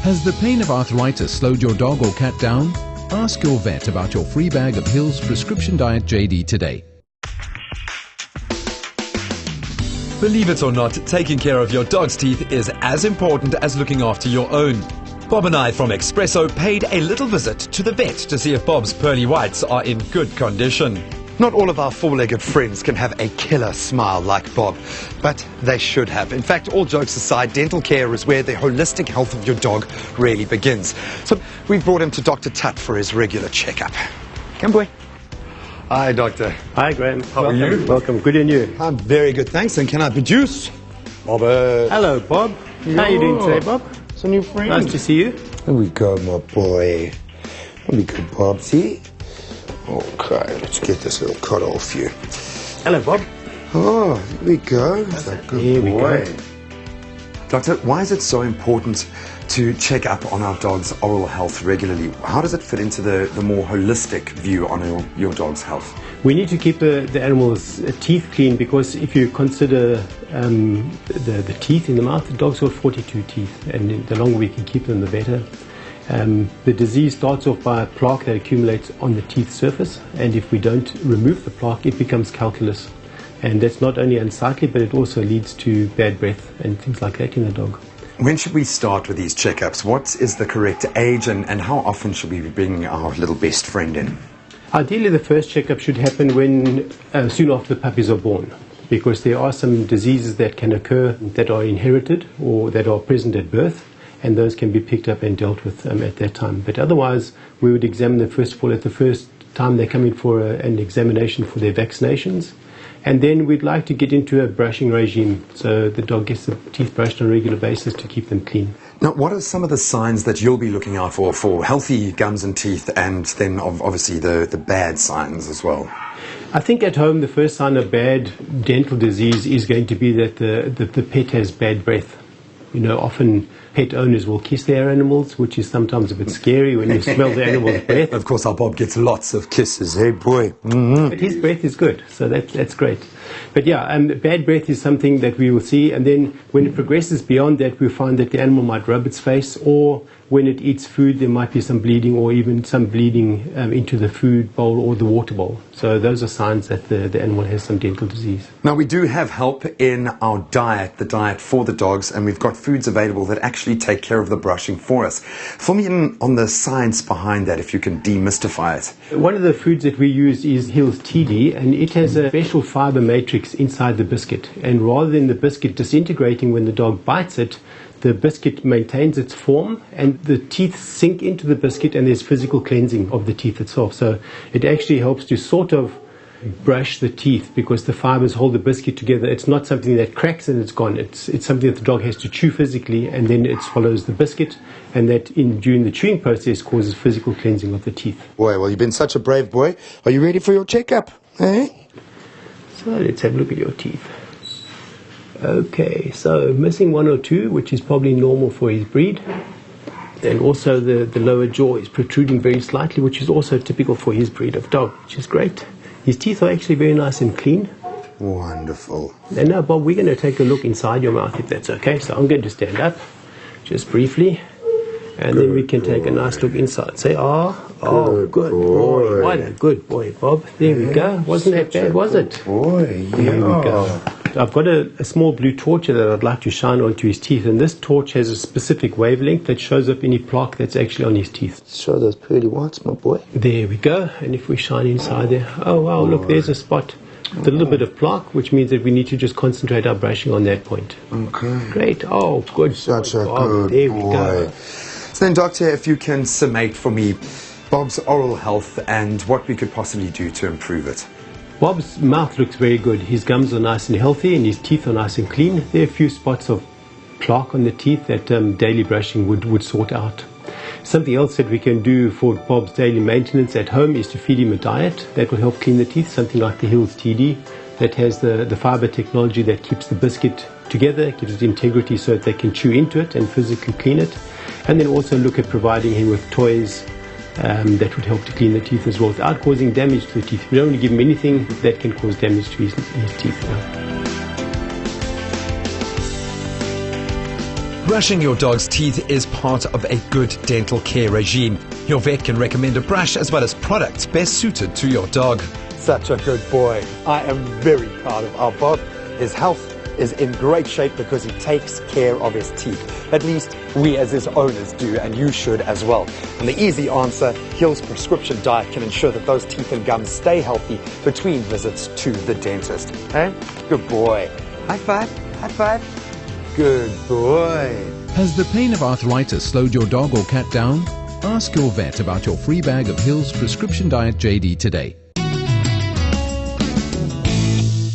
Has the pain of arthritis slowed your dog or cat down? Ask your vet about your free bag of Hill's Prescription Diet JD today. Believe it or not, taking care of your dog's teeth is as important as looking after your own. Bob and I from Expresso paid a little visit to the vet to see if Bob's pearly whites are in good condition. Not all of our four-legged friends can have a killer smile like Bob, but they should have. In fact, all jokes aside, dental care is where the holistic health of your dog really begins. So we brought him to Dr. Tut for his regular checkup. Come, boy. Hi, Doctor. Hi, Graham. How are you? Welcome. Good, and you? I'm very good, thanks. And can I produce Robert? Hello, Bob. How are you doing today, Bob? It's a new friend. Nice to see you. Here we go, my boy. Here we go, Bob. See? Okay, let's get this little cut off you. Hello, Bob. Oh, here we go. That's a good Here we boy. go. Doctor, why is it so important to check up on our dog's oral health regularly? How does it fit into the more holistic view on your dog's health? We need to keep the animal's teeth clean, because if you consider the teeth in the mouth, the dog's got 42 teeth, and the longer we can keep them, the better. The disease starts off by a plaque that accumulates on the teeth surface, and if we don't remove the plaque, it becomes calculus. And that's not only unsightly, but it also leads to bad breath and things like that in the dog. When should we start with these checkups? What is the correct age, and how often should we be bringing our little best friend in? Ideally, the first checkup should happen when soon after the puppies are born, because there are some diseases that can occur that are inherited or that are present at birth, and those can be picked up and dealt with at that time. But otherwise, we would examine them first of all at the first time they come in for an examination for their vaccinations. And then we'd like to get into a brushing regime, so the dog gets the teeth brushed on a regular basis to keep them clean. Now, what are some of the signs that you'll be looking out for healthy gums and teeth, and then obviously the bad signs as well? I think at home the first sign of bad dental disease is going to be that the pet has bad breath. You know, often pet owners will kiss their animals, which is sometimes a bit scary when you smell the animal's breath. Of course, our Bob gets lots of kisses. Hey, boy. Mm-hmm. But his breath is good, so that's great. But yeah, bad breath is something that we will see, and then when it progresses beyond that, we find that the animal might rub its face, or when it eats food, there might be some bleeding, or even some bleeding into the food bowl or the water bowl. So those are signs that the animal has some dental disease. Now, we do have help in our diet, the diet for the dogs, and we've got foods available that actually take care of the brushing for us. Fill me in on the science behind that, if you can demystify it. One of the foods that we use is Hill's TD, and it has a special fiber matrix inside the biscuit. And rather than the biscuit disintegrating when the dog bites it, the biscuit maintains its form, and the teeth sink into the biscuit, and there's physical cleansing of the teeth itself. So it actually helps to sort of brush the teeth, because the fibers hold the biscuit together. It's not something that cracks and it's gone. It's something that the dog has to chew physically, and then it follows the biscuit, and that during the chewing process causes physical cleansing of the teeth. Boy, well, you've been such a brave boy. Are you ready for your checkup? Eh? So let's have a look at your teeth. Okay, so missing one or two, which is probably normal for his breed. And also the lower jaw is protruding very slightly, which is also typical for his breed of dog, which is great. His teeth are actually very nice and clean. Wonderful. And now, Bob, we're going to take a look inside your mouth, if that's okay. So I'm going to stand up, just briefly, and then we can take a nice look inside. Say, good boy. What a good boy, Bob. There we go. Wasn't that bad, was it? Boy, There we go. I've got a small blue torch that I'd like to shine onto his teeth, and this torch has a specific wavelength that shows up any plaque that's actually on his teeth. Show those pearly whites, my boy. There we go. And if we shine inside there, oh wow, look, there's a spot with a little bit of plaque, which means that we need to just concentrate our brushing on that point. Okay. Great. Oh, good. Such a Bob. good There boy. we go. So then, Doctor, if you can summate for me Bob's oral health and what we could possibly do to improve it. Bob's mouth looks very good. His gums are nice and healthy, and his teeth are nice and clean. There are a few spots of plaque on the teeth that daily brushing would sort out. Something else that we can do for Bob's daily maintenance at home is to feed him a diet that will help clean the teeth, something like the Hill's TD that has the fiber technology that keeps the biscuit together, gives it integrity so that they can chew into it and physically clean it. And then also look at providing him with toys that would help to clean the teeth as well without causing damage to the teeth. We don't want to give him anything that can cause damage to his teeth. Brushing your dog's teeth is part of a good dental care regime. Your vet can recommend a brush as well as products best suited to your dog. Such a good boy. I am very proud of our Bob. His health is in great shape because he takes care of his teeth. At least we as his owners do, and you should as well. And the easy answer, Hill's prescription diet can ensure that those teeth and gums stay healthy between visits to the dentist. Hey? Good boy. High five. High five. Good boy. Has the pain of arthritis slowed your dog or cat down? Ask your vet about your free bag of Hill's Prescription Diet JD today.